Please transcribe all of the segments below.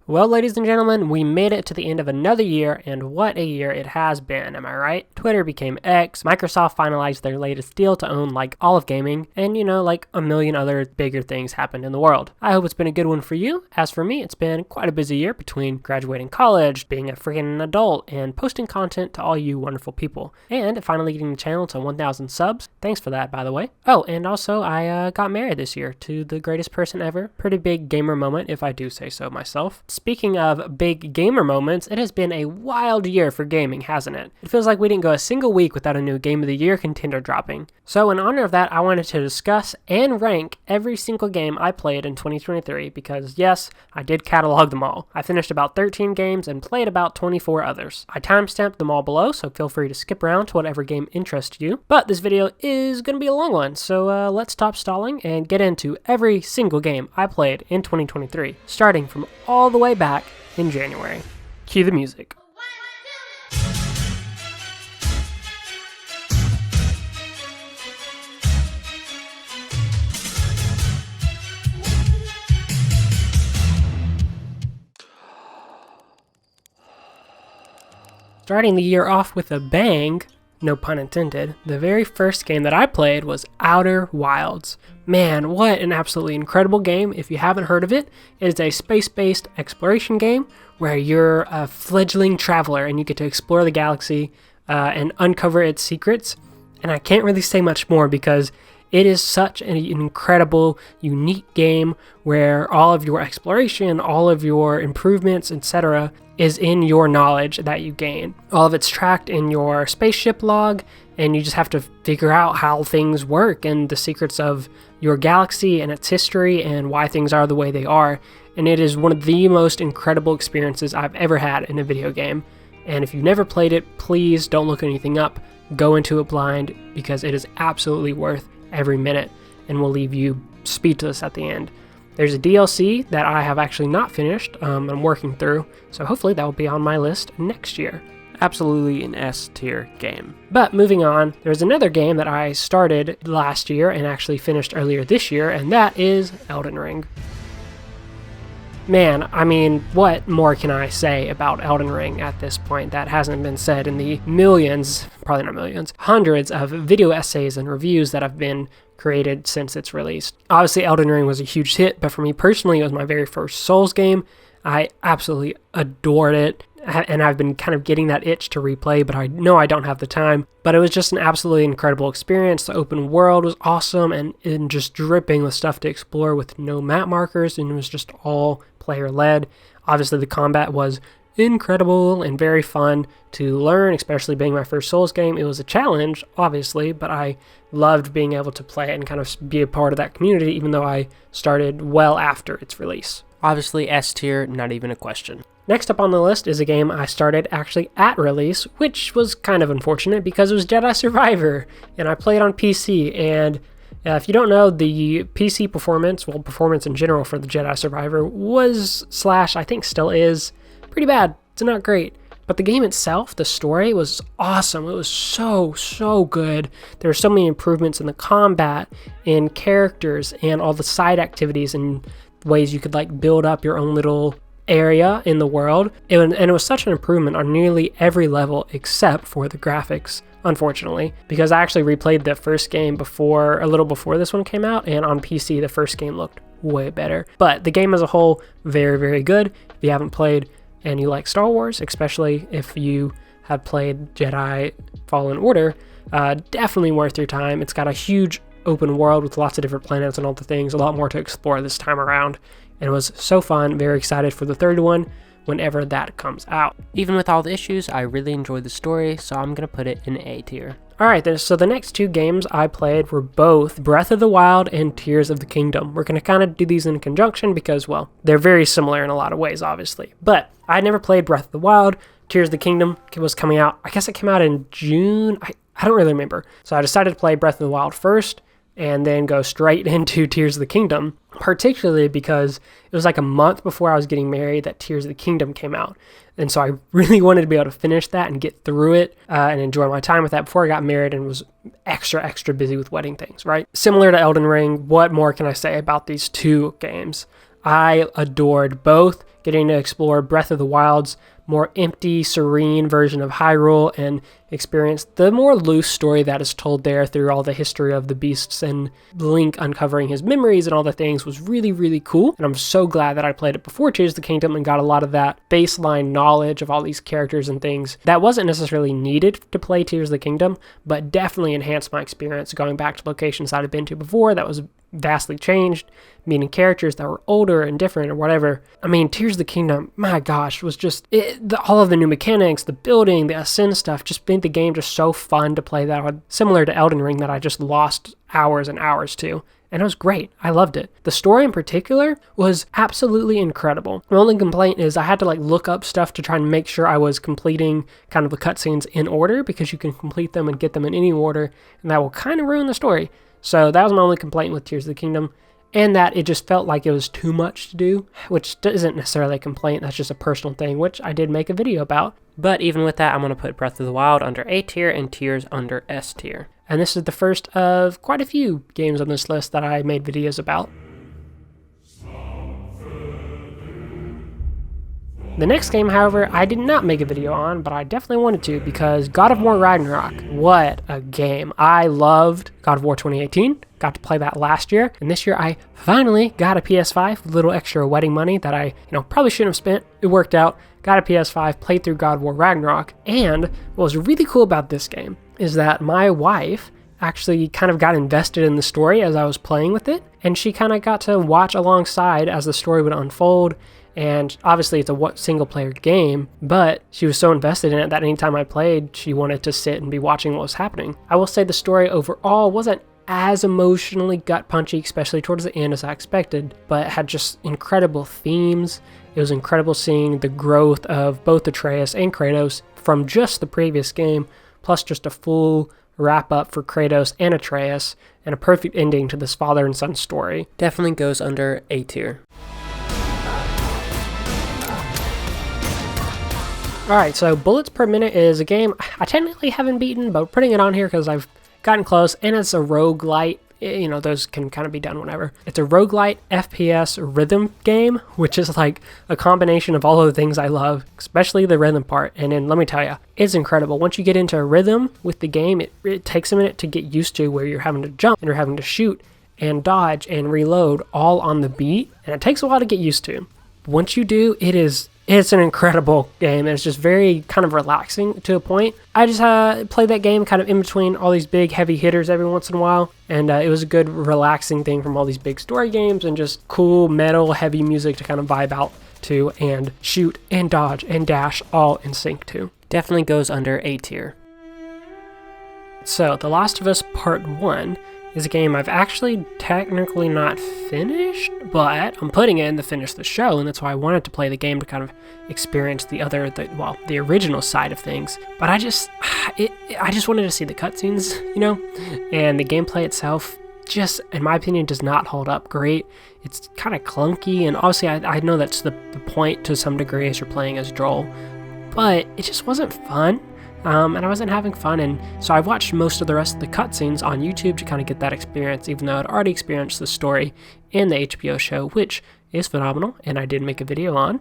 Well, ladies and gentlemen, we made it to the end of another year, and what a year it has been, am I right? Twitter became X, Microsoft finalized their latest deal to own, all of gaming, and like a million other bigger things happened in the world. I hope it's been a good one for you. As for me, it's been quite a busy year between graduating college, being a freaking adult, and posting content to all you wonderful people. And finally getting the channel to 1,000 subs. Thanks for that, by the way. Oh, and also, I got married this year to the greatest person ever. Pretty big gamer moment, if I do say so myself. Speaking of big gamer moments, it has been a wild year for gaming, hasn't it? It feels like we didn't go a single week without a new Game of the Year contender dropping. So in honor of that, I wanted to discuss and rank every single game I played in 2023 because yes, I did catalog them all. I finished about 13 games and played about 24 others. I timestamped them all below, so feel free to skip around to whatever game interests you. But this video is going to be a long one, so let's stop stalling and get into every single game I played in 2023, starting from all the way back in January. Cue the music. Starting the year off with a bang, no pun intended, the very first game that I played was Outer Wilds. Man, what an absolutely incredible game. If you haven't heard of it, it is a space-based exploration game where you're a fledgling traveler and you get to explore the galaxy and uncover its secrets. And I can't really say much more because it is such an incredible, unique game where all of your exploration, all of your improvements, etc. is in your knowledge that you gain. All of it's tracked in your spaceship log, and you just have to figure out how things work and the secrets of your galaxy and its history and why things are the way they are. And it is one of the most incredible experiences I've ever had in a video game. And if you've never played it, please don't look anything up. Go into it blind because it is absolutely worth every minute and will leave you speechless at the end. There's a DLC that I have actually not finished, I'm working through, so hopefully that will be on my list next year. Absolutely an S tier game. But moving on, there's another game that I started last year and actually finished earlier this year, and that is Elden Ring. Man, I mean, what more can I say about Elden Ring at this point that hasn't been said in the millions, probably not millions, hundreds of video essays and reviews that have been created since its release. Obviously, Elden Ring was a huge hit, but for me personally, it was my very first Souls game. I absolutely adored it, and I've been kind of getting that itch to replay, but I know I don't have the time. But it was just an absolutely incredible experience. The open world was awesome and just dripping with stuff to explore with no map markers, and it was just all player-led. Obviously, the combat was incredible and very fun to learn, especially being my first Souls game. It was a challenge, obviously, but I loved being able to play it and kind of be a part of that community, even though I started well after its release. Obviously, S tier, not even a question. Next up on the list is a game I started actually at release, which was kind of unfortunate because it was Jedi Survivor, and I played on PC, and if you don't know, the PC performance, well, performance in general for the Jedi Survivor was, / I think still is, pretty bad. It's not great. But the game itself, the story, was awesome. It was so good. There were so many improvements in the combat, in characters, and all the side activities and ways you could build up your own little area in the world. And it was such an improvement on nearly every level except for the graphics, unfortunately, because I actually replayed the first game a little before this one came out, and on PC the first game looked way better. But the game as a whole, very good. If you haven't played and you like Star Wars, especially if you have played Jedi Fallen Order, definitely worth your time. It's got a huge open world with lots of different planets and all the things, a lot more to explore this time around. And it was so fun, very excited for the third one whenever that comes out. Even with all the issues, I really enjoyed the story, so I'm going to put it in A tier. Alright, so the next two games I played were both Breath of the Wild and Tears of the Kingdom. We're going to kind of do these in conjunction because, well, they're very similar in a lot of ways, obviously. But I never played Breath of the Wild. Tears of the Kingdom was coming out, I guess it came out in June. I don't really remember. So I decided to play Breath of the Wild first and then go straight into Tears of the Kingdom, particularly because it was like a month before I was getting married that Tears of the Kingdom came out. And so I really wanted to be able to finish that and get through it and enjoy my time with that before I got married and was extra busy with wedding things, right? Similar to Elden Ring, what more can I say about these two games? I adored both getting to explore Breath of the Wild's more empty, serene version of Hyrule and experience the more loose story that is told there through all the history of the beasts, and Link uncovering his memories and all the things was really, really cool. And I'm so glad that I played it before Tears of the Kingdom and got a lot of that baseline knowledge of all these characters and things that wasn't necessarily needed to play Tears of the Kingdom, but definitely enhanced my experience going back to locations I'd been to before that was vastly changed, meeting characters that were older and different or whatever. I mean, Tears of the Kingdom, my gosh, was just all of the new mechanics, the building, the ascend stuff, just made the game just so fun to play, that similar to Elden Ring, that I just lost hours and hours to. And it was great. I loved it. The story in particular was absolutely incredible. My only complaint is I had to look up stuff to try and make sure I was completing kind of the cutscenes in order, because you can complete them and get them in any order, and that will kind of ruin the story. So that was my only complaint with Tears of the Kingdom, and that it just felt like it was too much to do, which isn't necessarily a complaint, that's just a personal thing, which I did make a video about. But even with that, I'm going to put Breath of the Wild under A tier and Tears under S tier. And this is the first of quite a few games on this list that I made videos about. The next game, however, I did not make a video on, but I definitely wanted to, because God of War Ragnarok, what a game. I loved God of War 2018, got to play that last year, and this year I finally got a PS5 with a little extra wedding money that I probably shouldn't have spent. It worked out, got a PS5, played through God of War Ragnarok, and what was really cool about this game is that my wife actually kind of got invested in the story as I was playing with it, and she kind of got to watch alongside as the story would unfold. And obviously it's a single-player game, but she was so invested in it that anytime I played, she wanted to sit and be watching what was happening. I will say the story overall wasn't as emotionally gut-punchy, especially towards the end, as I expected, but it had just incredible themes. It was incredible seeing the growth of both Atreus and Kratos from just the previous game, plus just a full wrap-up for Kratos and Atreus, and a perfect ending to this father and son story. Definitely goes under A tier. Alright, so Bullets Per Minute is a game I technically haven't beaten, but putting it on here because I've gotten close, and it's a roguelite. Those can kind of be done whenever. It's a roguelite FPS rhythm game, which is like a combination of all of the things I love, especially the rhythm part. And then let me tell you, it's incredible. Once you get into a rhythm with the game, it takes a minute to get used to, where you're having to jump and you're having to shoot and dodge and reload all on the beat, and it takes a while to get used to. Once you do, it's an incredible game, and it's just very kind of relaxing to a point. I just played that game kind of in between all these big heavy hitters every once in a while, and it was a good relaxing thing from all these big story games, and just cool metal heavy music to kind of vibe out to and shoot and dodge and dash all in sync to. Definitely goes under A tier. So The Last of Us Part 1 is a game I've actually technically not finished, but I'm putting it in to finish the show, and that's why I wanted to play the game to kind of experience the original side of things. But I just wanted to see the cutscenes, and the gameplay itself just, in my opinion, does not hold up great. It's kind of clunky, and obviously I know that's the point to some degree as you're playing as Joel, but it just wasn't fun. And I wasn't having fun, and so I watched most of the rest of the cutscenes on YouTube to kind of get that experience, even though I'd already experienced the story in the HBO show, which is phenomenal, and I did make a video on.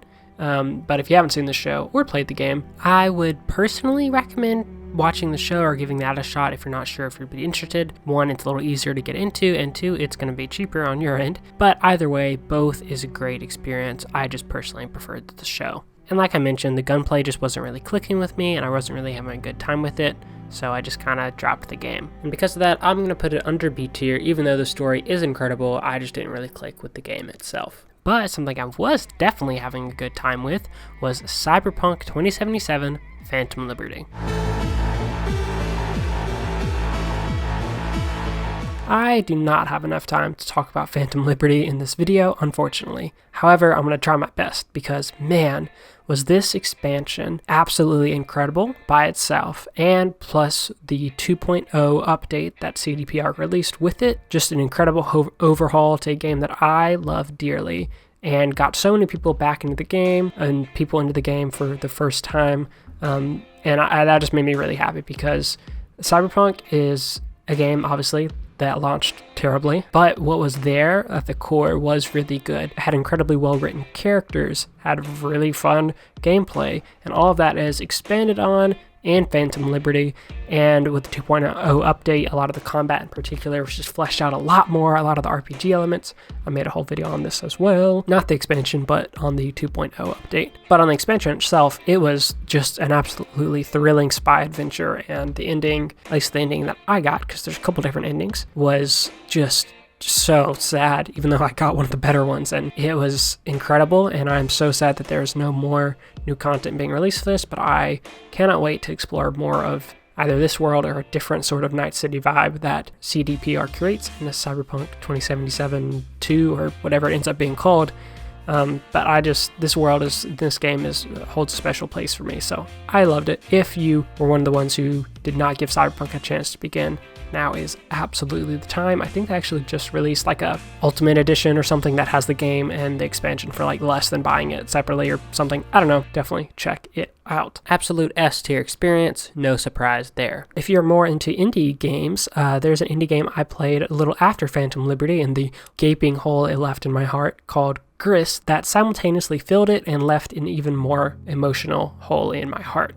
But if you haven't seen the show or played the game, I would personally recommend watching the show or giving that a shot if you're not sure if you'd be interested. One, it's a little easier to get into, and two, it's going to be cheaper on your end. But either way, both is a great experience. I just personally preferred the show. And like I mentioned, the gunplay just wasn't really clicking with me, and I wasn't really having a good time with it, so I just kind of dropped the game. And because of that, I'm going to put it under B tier. Even though the story is incredible, I just didn't really click with the game itself. But something I was definitely having a good time with was Cyberpunk 2077 Phantom Liberty. I do not have enough time to talk about Phantom Liberty in this video, unfortunately. However, I'm going to try my best, because man, was this expansion absolutely incredible by itself, and plus the 2.0 update that CDPR released with it, just an incredible overhaul to a game that I love dearly, and got so many people back into the game, and people into the game for the first time, that just made me really happy, because Cyberpunk is a game, obviously, that launched terribly. But what was there at the core was really good. It had incredibly well-written characters, had really fun gameplay, and all of that is expanded on in Phantom Liberty, and with the 2.0 update, a lot of the combat in particular was just fleshed out a lot more, a lot of the RPG elements. I made a whole video on this as well, not the expansion, but on the 2.0 update. But on the expansion itself, it was just an absolutely thrilling spy adventure, and the ending, at least the ending that I got, because there's a couple different endings, was just so sad, even though I got one of the better ones, and it was incredible. And I'm so sad that there's no more new content being released for this, but I cannot wait to explore more of either this world or a different sort of Night City vibe that CDPR creates in the Cyberpunk 2077 2 or whatever it ends up being called. But this game holds a special place for me, so I loved it. If you were one of the ones who did not give Cyberpunk a chance to begin, now is absolutely the time. I think they actually just released like a Ultimate Edition or something that has the game and the expansion for like less than buying it separately or something. I don't know. Definitely check it out. Absolute S tier experience. No surprise there. If you're more into indie games, there's an indie game I played a little after Phantom Liberty and the gaping hole it left in my heart called Gris that simultaneously filled it and left an even more emotional hole in my heart.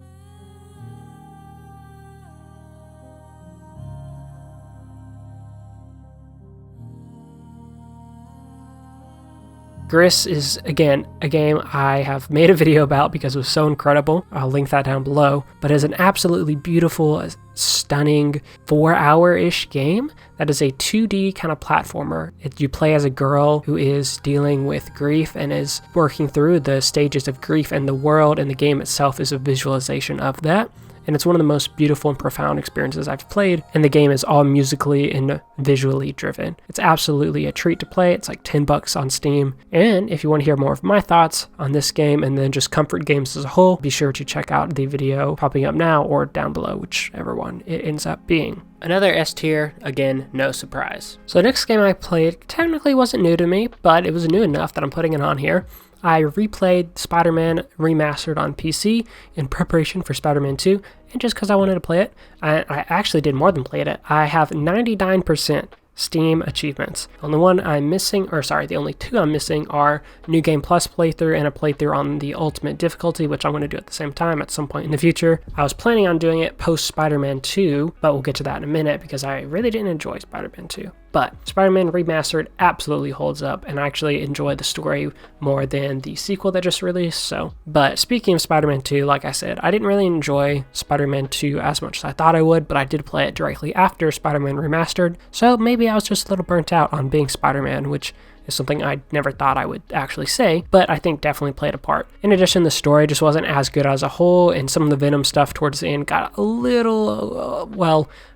Gris is, again, a game I have made a video about because it was so incredible. I'll link that down below. But it's an absolutely beautiful, stunning 4-hour-ish game that is a 2D kind of platformer. You play as a girl who is dealing with grief and is working through the stages of grief, and the world and the game itself is a visualization of that. And it's one of the most beautiful and profound experiences I've played, and the game is all musically and visually driven. It's absolutely a treat to play. It's like $10 on Steam. And if you want to hear more of my thoughts on this game and then just comfort games as a whole, be sure to check out the video popping up now or down below, whichever one it ends up being. Another S tier, again, no surprise. So the next game I played technically wasn't new to me, but it was new enough that I'm putting it on here. I replayed Spider-Man Remastered on PC in preparation for Spider-Man 2, and just because I wanted to play it, I actually did more than play it. I have 99% Steam achievements. The only two I'm missing are New Game Plus playthrough and a playthrough on the Ultimate difficulty, which I'm going to do at the same time at some point in the future. I was planning on doing it post Spider-Man 2, but we'll get to that in a minute because I really didn't enjoy Spider-Man 2. But Spider-Man Remastered absolutely holds up, and I actually enjoy the story more than the sequel that just released. But speaking of Spider-Man 2, like I said, I didn't really enjoy Spider-Man 2 as much as I thought I would, but I did play it directly after Spider-Man Remastered, so maybe I was just a little burnt out on being Spider-Man, which is something I never thought I would actually say, but I think definitely played a part. In addition, the story just wasn't as good as a whole, and some of the Venom stuff towards the end got a little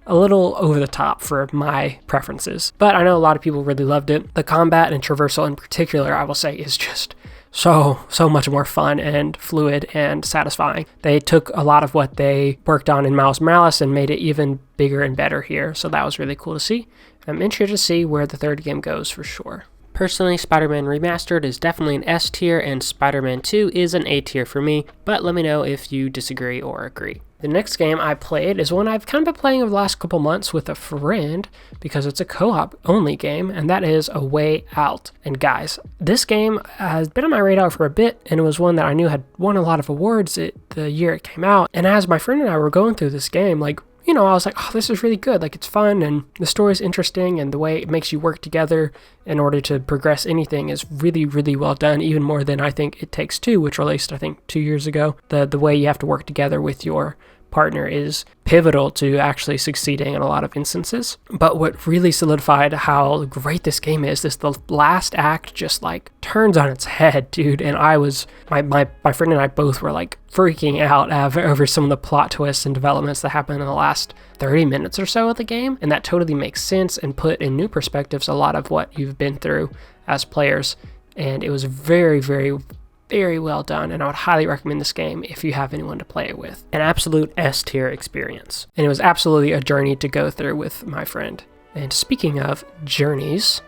over the top for my preferences. But I know a lot of people really loved it. The combat and traversal in particular, I will say, is just so much more fun and fluid and satisfying. They took a lot of what they worked on in Miles Morales and made it even bigger and better here, so that was really cool to see. I'm interested to see where the third game goes for sure. Personally, Spider-Man Remastered is definitely an S tier, and Spider-Man 2 is an A tier for me, but let me know if you disagree or agree. The next game I played is one I've kind of been playing over the last couple months with a friend because it's a co-op only game, and that is A Way Out. And guys, this game has been on my radar for a bit, and it was one that I knew had won a lot of awards the year it came out. And as my friend and I were going through this game, I was like, oh, this is really good. Like, it's fun, and the story's interesting, and the way it makes you work together in order to progress anything is really, really well done, even more than I think It Takes Two, which released, I think, 2 years ago. The way you have to work together with your partner is pivotal to actually succeeding in a lot of instances. But what really solidified how great this game is the last act just like turns on its head, dude. And my friend and I both were like freaking out over some of the plot twists and developments that happened in the last 30 minutes or so of the game. And that totally makes sense and put in new perspectives a lot of what you've been through as players. And it was very, very, very well done, and I would highly recommend this game if you have anyone to play it with. An absolute S tier experience. And it was absolutely a journey to go through with my friend. And speaking of journeys,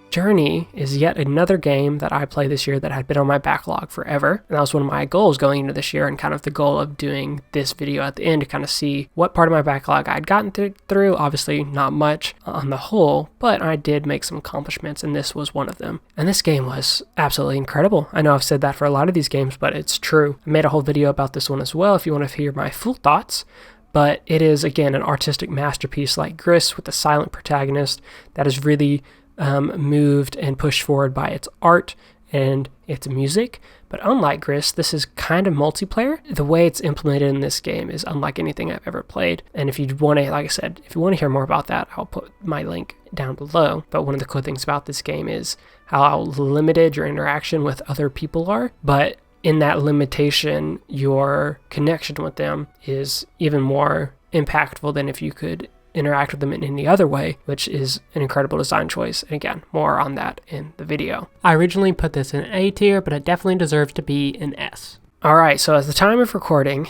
Journey is yet another game that I played this year that had been on my backlog forever. And that was one of my goals going into this year, and kind of the goal of doing this video at the end to kind of see what part of my backlog I'd gotten through. Obviously not much on the whole, but I did make some accomplishments, and this was one of them. And this game was absolutely incredible. I know I've said that for a lot of these games, but it's true. I made a whole video about this one as well if you want to hear my full thoughts. But it is, again, an artistic masterpiece like Gris, with a silent protagonist that is really moved and pushed forward by its art and its music. But unlike Gris, this is kind of multiplayer. The way it's implemented in this game is unlike anything I've ever played. And if you want to, like I said, if you want to hear more about that, I'll put my link down below. But one of the cool things about this game is how limited your interaction with other people are. But in that limitation, your connection with them is even more impactful than if you could interact with them in any other way, which is an incredible design choice. And again, more on that in the video. I originally put this in A tier, but it definitely deserves to be an S. Alright, so at the time of recording,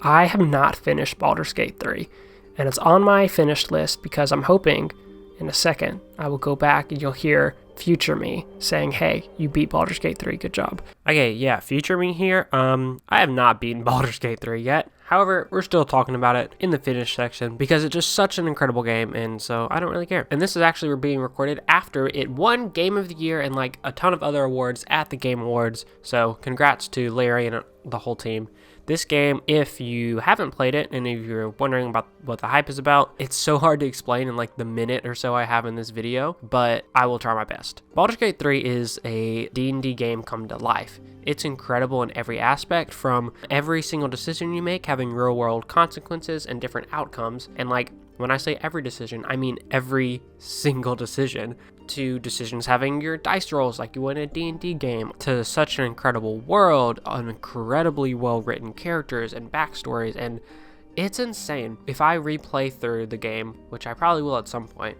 I have not finished Baldur's Gate 3, and it's on my finished list because I'm hoping in a second I will go back and you'll hear future me saying, hey, you beat Baldur's Gate 3, good job. Okay, yeah, future me here. I have not beaten Baldur's Gate 3 yet. However, we're still talking about it in the finished section because it's just such an incredible game, and so I don't really care. And this is actually being recorded after it won Game of the Year and like a ton of other awards at the Game Awards, so congrats to Larry and the whole team. This game, if you haven't played it and if you're wondering about what the hype is about, it's so hard to explain in like the minute or so I have in this video, but I will try my best. Baldur's Gate 3 is a D&D game come to life. It's incredible in every aspect, from every single decision you make having real world consequences and different outcomes. And like, when I say every decision, I mean every single decision, to decisions having your dice rolls like you would in a D&D game, to such an incredible world, incredibly well written characters and backstories, and it's insane. If I replay through the game, which I probably will at some point,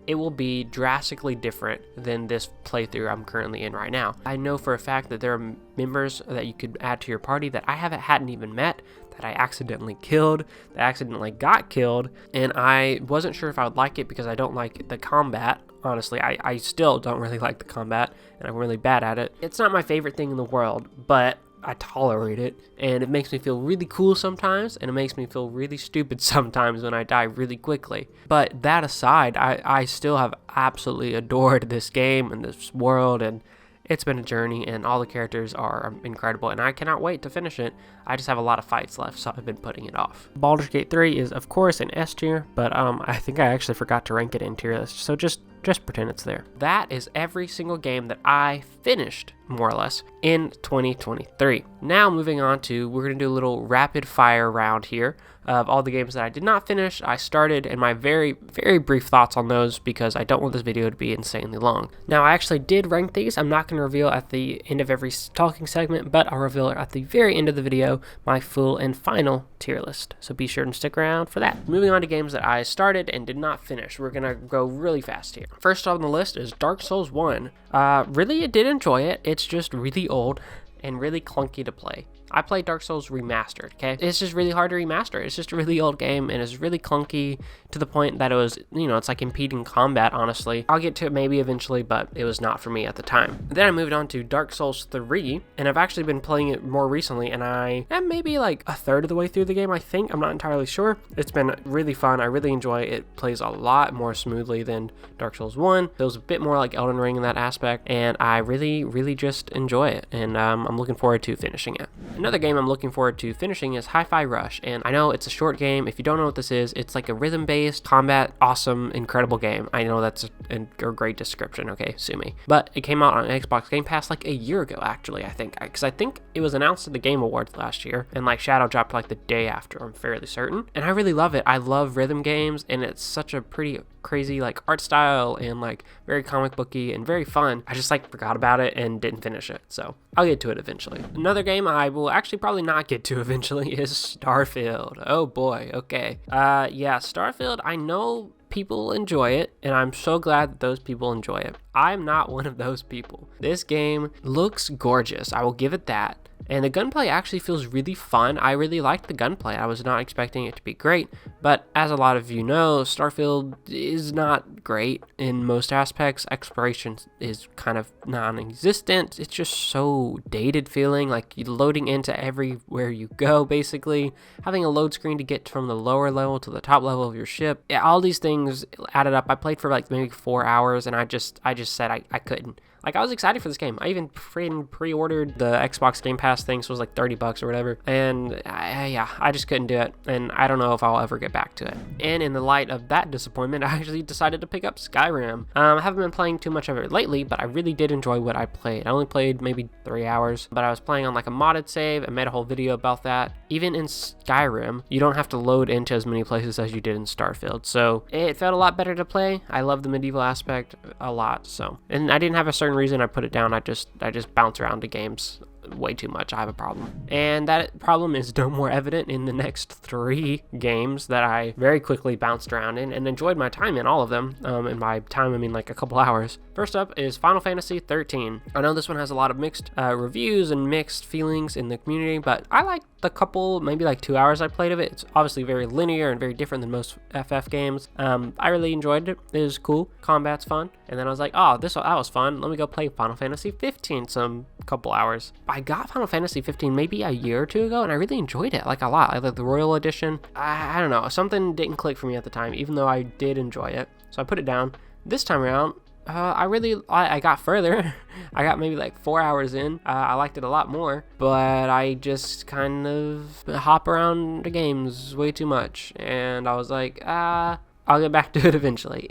it will be drastically different than this playthrough I'm currently in right now. I know for a fact that there are members that you could add to your party that I hadn't even met, that I accidentally killed, that accidentally got killed, and I wasn't sure if I would like it because I don't like the combat. Honestly, I still don't really like the combat, and I'm really bad at it. It's not my favorite thing in the world, but I tolerate it, and it makes me feel really cool sometimes, and it makes me feel really stupid sometimes when I die really quickly. But that aside, I still have absolutely adored this game and this world, and it's been a journey, and all the characters are incredible, and I cannot wait to finish it. I just have a lot of fights left, so I've been putting it off. Baldur's Gate 3 is, of course, an S tier, but I think I actually forgot to rank it in tier list, so just pretend it's there. That is every single game that I finished, more or less, in 2023. Now moving on to, we're going to do a little rapid fire round here of all the games that I did not finish, I started, and my very, very brief thoughts on those because I don't want this video to be insanely long. Now, I actually did rank these. I'm not going to reveal at the end of every talking segment, but I'll reveal at the very end of the video my full and final tier list. So be sure to stick around for that. Moving on to games that I started and did not finish. We're going to go really fast here. First on the list is Dark Souls 1. Really, I did enjoy it. It's just really old and really clunky to play. I played Dark Souls Remastered, okay? It's just really hard to remaster. It's just a really old game, and it's really clunky to the point that it was, it's like impeding combat, honestly. I'll get to it maybe eventually, but it was not for me at the time. Then I moved on to Dark Souls 3, and I've actually been playing it more recently, and I am maybe like a third of the way through the game, I think. I'm not entirely sure. It's been really fun. I really enjoy it. It plays a lot more smoothly than Dark Souls 1. It feels a bit more like Elden Ring in that aspect, and I really, really just enjoy it, and I'm looking forward to finishing it. Another game I'm looking forward to finishing is Hi-Fi Rush, and I know it's a short game. If you don't know what this is, it's like a rhythm-based, combat, awesome, incredible game. I know that's a great description, okay, sue me. But it came out on Xbox Game Pass like a year ago, actually, I think. Because I think it was announced at the Game Awards last year, and like Shadow dropped like the day after, I'm fairly certain. And I really love it. I love rhythm games, and it's such a pretty crazy like art style and like very comic booky and very fun. I just like forgot about it and didn't finish it, so I'll get to it eventually. Another game I will actually probably not get to eventually is Starfield. Oh boy, okay. Yeah, Starfield, I know people enjoy it, and I'm so glad that those people enjoy it. I'm not one of those people. This game looks gorgeous, I will give it that. and the gunplay actually feels really fun. I really liked the gunplay. I was not expecting it to be great, but as a lot of you know, Starfield is not great in most aspects. Exploration is kind of non-existent. It's just so dated feeling, like you're loading into everywhere you go, basically. Having a load screen to get from the lower level to the top level of your ship. Yeah, all these things added up. I played for like maybe 4 hours, and I just said I couldn't. Like, I was excited for this game. I even pre-ordered the Xbox Game Pass thing, so it was like $30 or whatever. And I just couldn't do it. And I don't know if I'll ever get back to it. And in the light of that disappointment, I actually decided to pick up Skyrim. I haven't been playing too much of it lately, but I really did enjoy what I played. I only played maybe 3 hours, but I was playing on like a modded save. I made a whole video about that. Even in Skyrim, you don't have to load into as many places as you did in Starfield. So it felt a lot better to play. I love the medieval aspect a lot. So, and I didn't have a certain reason I put it down. I just bounce around to games way too much. I have a problem, and that problem is no more evident in the next 3 games that I very quickly bounced around in and enjoyed my time in all of them. And by time I mean like a couple hours. First up is Final Fantasy 13. I know this one has a lot of mixed reviews and mixed feelings in the community, but I like the couple, maybe like 2 hours I played of it. It's obviously very linear and very different than most FF games. I really enjoyed it. It was cool. Combat's fun. And then I was like, oh, that was fun. Let me go play Final Fantasy 15 some couple hours. I got Final Fantasy 15 maybe a year or 2 ago, and I really enjoyed it like a lot. I like the Royal Edition. I don't know. Something didn't click for me at the time, even though I did enjoy it. So I put it down. This time around, I got further. I got maybe like 4 hours in. I liked it a lot more, but I just kind of hop around the games way too much. And I was like, I'll get back to it eventually.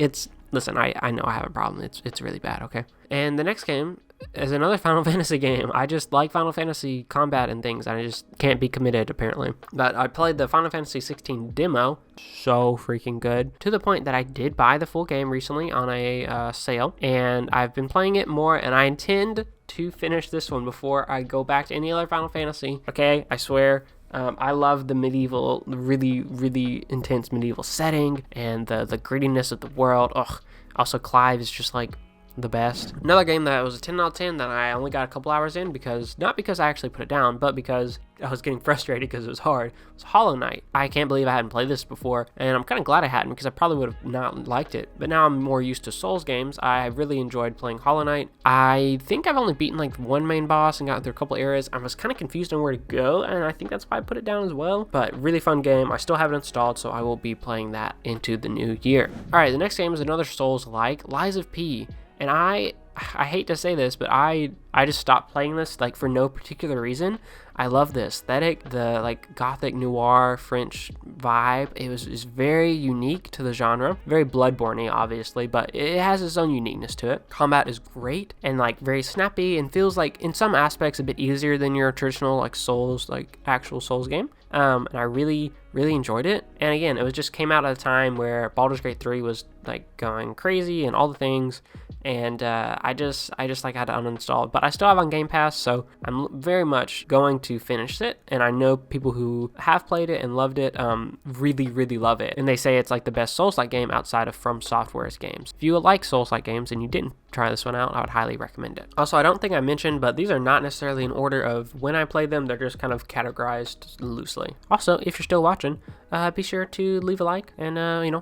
Listen, I know I have a problem. It's really bad, okay? And the next game is another Final Fantasy game. I just like Final Fantasy combat and things, and I just can't be committed, apparently. But I played the Final Fantasy 16 demo, so freaking good, to the point that I did buy the full game recently on a sale, and I've been playing it more, and I intend to finish this one before I go back to any other Final Fantasy. Okay, I swear. I love the medieval, really, really intense medieval setting and the grittiness of the world. Ugh. Also, Clive is just like the best. Another game that was a 10 out of 10 that I only got a couple hours in, not because I actually put it down, but because I was getting frustrated because it was hard, was Hollow Knight. I can't believe I hadn't played this before, and I'm kind of glad I hadn't, because I probably would have not liked it. But now I'm more used to Souls games. I really enjoyed playing Hollow Knight. I think I've only beaten like one main boss and gotten through a couple areas. I was kind of confused on where to go, and I think that's why I put it down as well. But really fun game. I still have it installed, so I will be playing that into the new year. Alright, the next game is another Souls-like, Lies of P. And I hate to say this, but I just stopped playing this like for no particular reason. I love the aesthetic, the like gothic noir French vibe. Is very unique to the genre. Very Bloodborne-y, obviously, but it has its own uniqueness to it. Combat is great and like very snappy and feels like in some aspects a bit easier than your traditional like Souls, like actual Souls game. And I really enjoyed it. And again, it was just came out at a time where Baldurs Gate 3 was like going crazy and all the things. And I just like had to uninstall it, but I still have on Game Pass, so I'm very much going to finish it. And I know people who have played it and loved it, really love it. And they say it's like the best Souls-like game outside of From Software's games. If you like Souls-like games and you didn't try this one out, I would highly recommend it. Also, I don't think I mentioned, but these are not necessarily in order of when I played them. They're just kind of categorized loosely. Also, if you're still watching, be sure to leave a like, and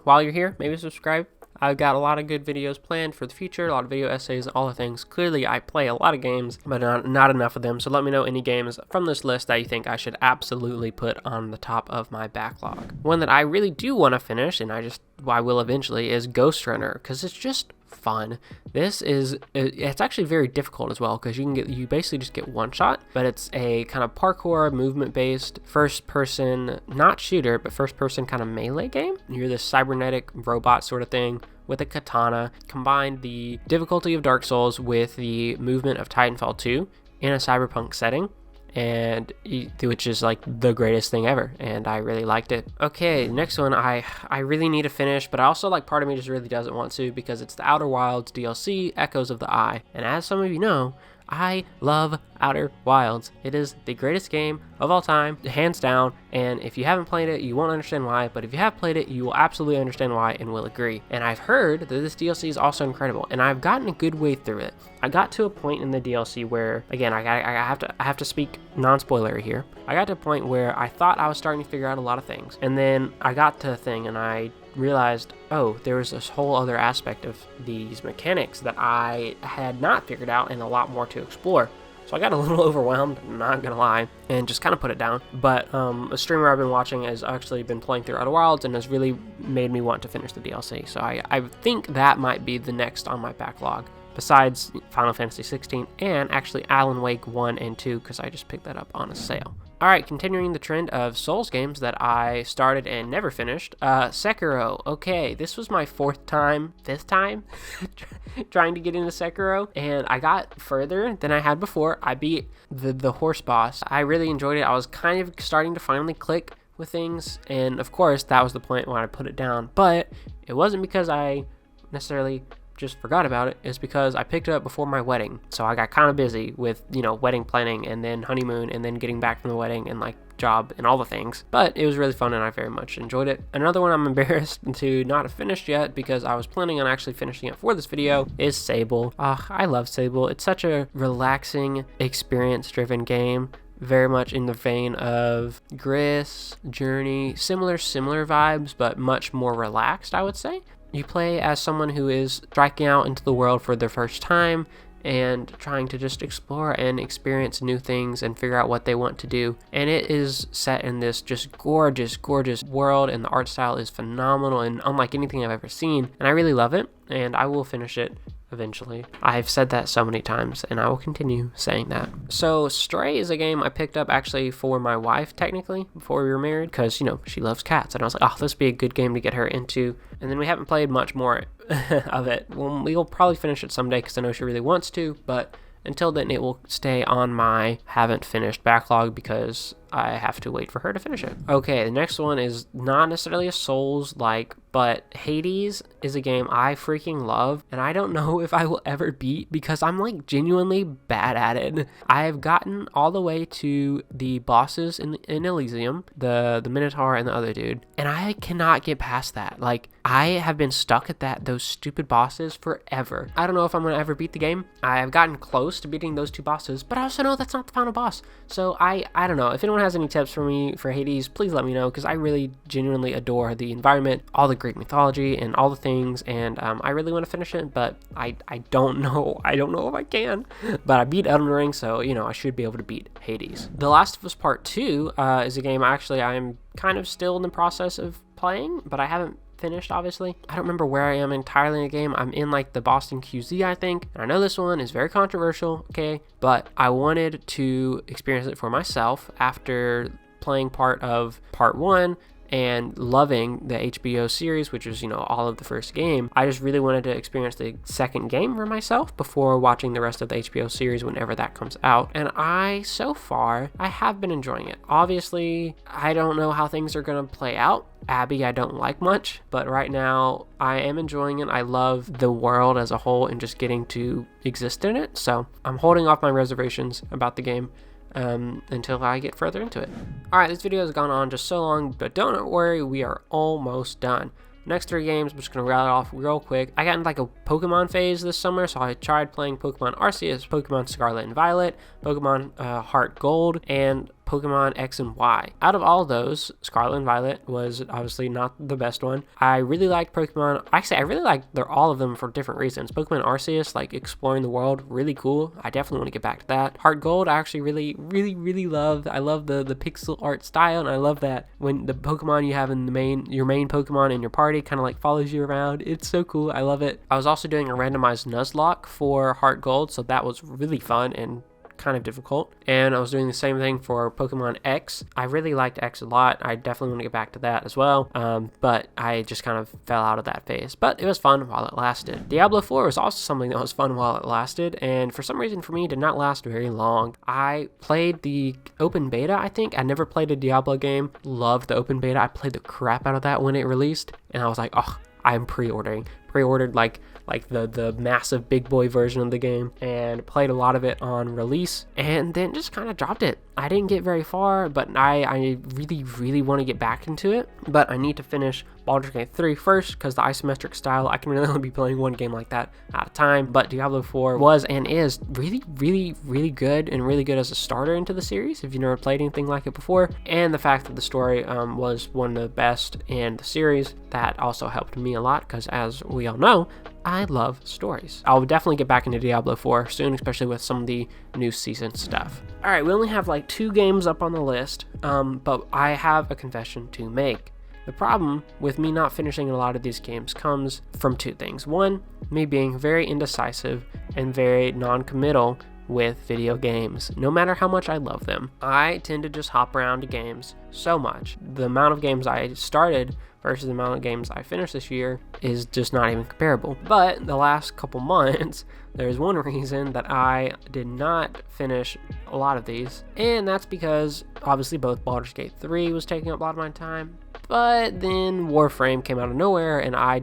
while you're here, maybe subscribe. I've got a lot of good videos planned for the future, a lot of video essays, all the things. Clearly, I play a lot of games, but not enough of them, so let me know any games from this list that you think I should absolutely put on the top of my backlog. One that I really do want to finish, and I will eventually, is Ghost Runner, because it's just fun. It's actually very difficult as well, because you basically just get one shot, but it's a kind of parkour, movement-based, first-person, not shooter, but first-person kind of melee game. You're this cybernetic robot sort of thing with a katana. Combine the difficulty of Dark Souls with the movement of Titanfall 2 in a cyberpunk setting, and which is like the greatest thing ever, and I really liked it. Okay, next one I really need to finish, but I also like part of me just really doesn't want to, because it's the Outer Wilds DLC, Echoes of the Eye. And as some of you know, I love Outer Wilds. It is the greatest game of all time, hands down, and if you haven't played it, you won't understand why, but if you have played it, you will absolutely understand why and will agree. And I've heard that this DLC is also incredible, and I've gotten a good way through it. I got to a point in the DLC where, again, I have to speak non-spoilery here. I got to a point where I thought I was starting to figure out a lot of things, and then I got to a thing and I realized, oh, there was this whole other aspect of these mechanics that I had not figured out and a lot more to explore. So I got a little overwhelmed, not gonna lie, and just kind of put it down. But a streamer I've been watching has actually been playing through Outer Wilds and has really made me want to finish the DLC. So I think that might be the next on my backlog, besides Final Fantasy 16 and actually Alan Wake 1 and 2, because I just picked that up on a sale. Alright, continuing the trend of Souls games that I started and never finished, Sekiro. Okay, this was my fifth time trying to get into Sekiro, and I got further than I had before. I beat the horse boss. I really enjoyed it. I was kind of starting to finally click with things, and of course that was the point when I put it down, but it wasn't because I necessarily just forgot about it. It's because I picked it up before my wedding, so I got kind of busy with, you know, wedding planning and then honeymoon and then getting back from the wedding and like job and all the things. But it was really fun and I very much enjoyed it. Another one I'm embarrassed to not have finished yet, because I was planning on actually finishing it for this video, is Sable. I love Sable. It's such a relaxing, experience-driven game. Very much in the vein of Gris, Journey, similar vibes, but much more relaxed, I would say. You play as someone who is striking out into the world for their first time and trying to just explore and experience new things and figure out what they want to do. And it is set in this just gorgeous world, and the art style is phenomenal and unlike anything I've ever seen. And I really love it, and I will finish it eventually. I've said that so many times, and I will continue saying that. So Stray is a game I picked up actually for my wife, technically, before we were married, because, you know, she loves cats, and I was like, oh, this would be a good game to get her into. And then we haven't played much more of it. Well, we'll probably finish it someday because I know she really wants to, but until then it will stay on my haven't finished backlog because I have to wait for her to finish it. Okay, the next one is not necessarily a Souls-like, but Hades is a game I freaking love, and I don't know if I will ever beat because I'm like genuinely bad at it. I have gotten all the way to the bosses in Elysium, the Minotaur and the other dude, and I cannot get past that. Like, I have been stuck at those stupid bosses forever. I don't know if I'm gonna ever beat the game. I have gotten close to beating those two bosses, but I also know that's not the final boss. So I don't know. If anyone has any tips for me for Hades, please let me know, because I really genuinely adore the environment, all the Greek mythology and all the things, and I really want to finish it, but I don't know if I can. But I beat Elden Ring, so you know I should be able to beat Hades. The Last of Us Part 2 is a game I'm kind of still in the process of playing, but I haven't finished, obviously. I don't remember where I am entirely in the game. I'm in like the Boston QZ, I think, and I know this one is very controversial, okay, but I wanted to experience it for myself after playing part of part 1 and loving the HBO series, which is, you know, all of the first game. I just really wanted to experience the second game for myself before watching the rest of the HBO series whenever that comes out. And so far, I have been enjoying it. Obviously, I don't know how things are going to play out. Abby I don't like much, but right now I am enjoying it. I love the world as a whole and just getting to exist in it. So I'm holding off my reservations about the game until I get further into it. Alright, this video has gone on just so long, but don't worry, we are almost done. Next 3 games, I'm just going to rattle off real quick. I got in like a Pokemon phase this summer, so I tried playing Pokemon Arceus, Pokemon Scarlet and Violet, Pokemon Heart Gold, and Pokemon X and Y. Out of all those, Scarlet and Violet was obviously not the best one. I really liked Pokemon. Actually, I really liked all of them for different reasons. Pokemon Arceus, like exploring the world, really cool. I definitely want to get back to that. Heart Gold, I actually really loved. I love the pixel art style, and I love that when the Pokemon you have in your main Pokemon in your party kind of like follows you around. It's so cool. I love it. I was also doing a randomized Nuzlocke for Heart Gold, so that was really fun and kind of difficult. And I was doing the same thing for Pokemon X. I really liked X a lot. I definitely want to get back to that as well, but I just kind of fell out of that phase. But it was fun while it lasted. Diablo 4 was also something that was fun while it lasted, and for some reason for me it did not last very long. I played the open beta, I think. I never played a Diablo game. Loved the open beta. I played the crap out of that when it released, and I was like, oh, I'm pre-ordering pre-ordered like the massive big boy version of the game, and played a lot of it on release, and then just kind of dropped it. I didn't get very far, but I really want to get back into it. But I need to finish Baldur's Gate 3 first, because the isometric style, I can really only be playing one game like that at a time. But Diablo 4 was and is really good, and really good as a starter into the series if you've never played anything like it before. And the fact that the story was one of the best in the series, that also helped me a lot, because as we all know, I love stories. I'll definitely get back into Diablo 4 soon, especially with some of the new season stuff. Alright, we only have like 2 games up on the list, but I have a confession to make. The problem with me not finishing a lot of these games comes from 2 things. One, me being very indecisive and very non-committal with video games. No matter how much I love them, I tend to just hop around to games so much. The amount of games I started versus the amount of games I finished this year is just not even comparable. But the last couple months, there's one reason that I did not finish a lot of these, and that's because obviously both Baldur's Gate 3 was taking up a lot of my time, but then WARFRAME came out of nowhere, and I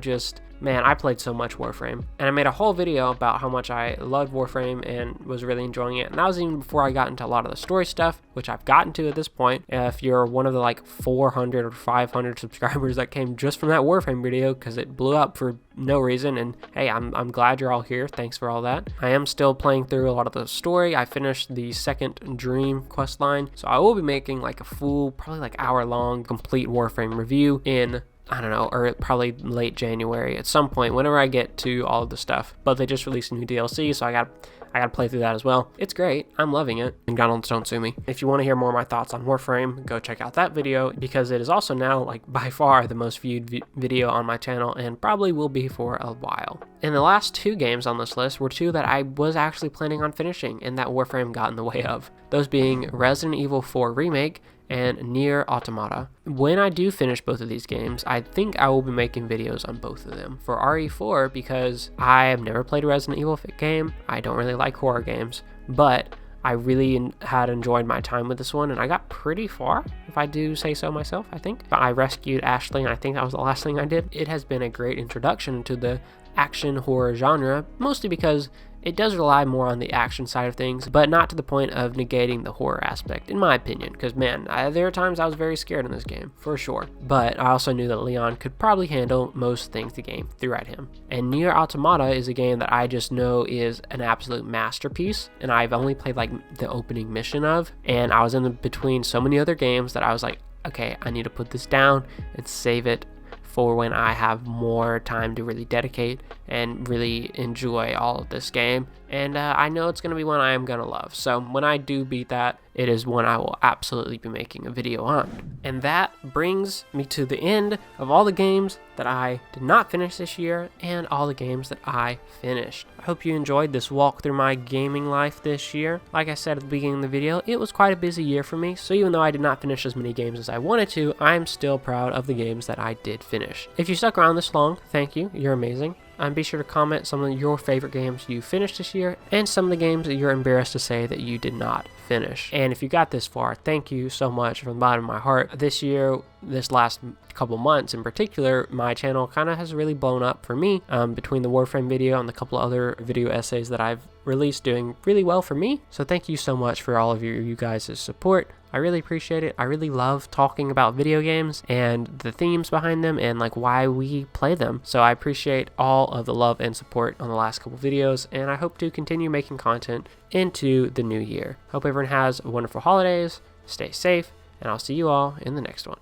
played so much WARFRAME, and I made a whole video about how much I loved WARFRAME and was really enjoying it. And that was even before I got into a lot of the story stuff, which I've gotten to at this point. If you're one of the like 400 or 500 subscribers that came just from that WARFRAME video, because it blew up for no reason, and hey, I'm glad you're all here. Thanks for all that. I am still playing through a lot of the story. I finished the second Dream quest line, so I will be making like a full, probably like hour-long complete WARFRAME review in, I don't know, or probably late January at some point, whenever I get to all of the stuff. But they just released a new DLC, so I got to play through that as well. It's great. I'm loving it. McDonald's, don't sue me. If you want to hear more of my thoughts on WARFRAME, go check out that video, because it is also now like by far the most viewed video on my channel, and probably will be for a while. And the last 2 games on this list were 2 that I was actually planning on finishing, and that WARFRAME got in the way of. Those being Resident Evil 4 Remake and Nier Automata. When I do finish both of these games, I think I will be making videos on both of them. For RE4, because I have never played a Resident Evil game, I don't really like horror games, but I really had enjoyed my time with this one, and I got pretty far, if I do say so myself, I think. But I rescued Ashley, and I think that was the last thing I did. It has been a great introduction to the action horror genre, mostly because it does rely more on the action side of things, but not to the point of negating the horror aspect, in my opinion, because man, there are times I was very scared in this game, for sure. But I also knew that Leon could probably handle most things the game threw at him. And Nier Automata is a game that I just know is an absolute masterpiece, and I've only played like the opening mission of, and I was in between so many other games that I was like, okay, I need to put this down and save it for when I have more time to really dedicate and really enjoy all of this game. And I know it's going to be one I am going to love. So when I do beat that, it is one I will absolutely be making a video on. And that brings me to the end of all the games that I did not finish this year and all the games that I finished. I hope you enjoyed this walk through my gaming life this year. Like I said at the beginning of the video, it was quite a busy year for me. So even though I did not finish as many games as I wanted to, I'm still proud of the games that I did finish. If you stuck around this long, thank you. You're amazing. And be sure to comment some of your favorite games you finished this year and some of the games that you're embarrassed to say that you did not finish. And if you got this far, thank you so much from the bottom of my heart. This year, this last couple months in particular, my channel kind of has really blown up for me, between the WARFRAME video and the couple other video essays that I've released doing really well for me. So thank you so much for all of you guys' support. I really appreciate it. I really love talking about video games and the themes behind them and like why we play them. So I appreciate all of the love and support on the last couple videos, and I hope to continue making content into the new year. Hope everyone has wonderful holidays, stay safe, and I'll see you all in the next one.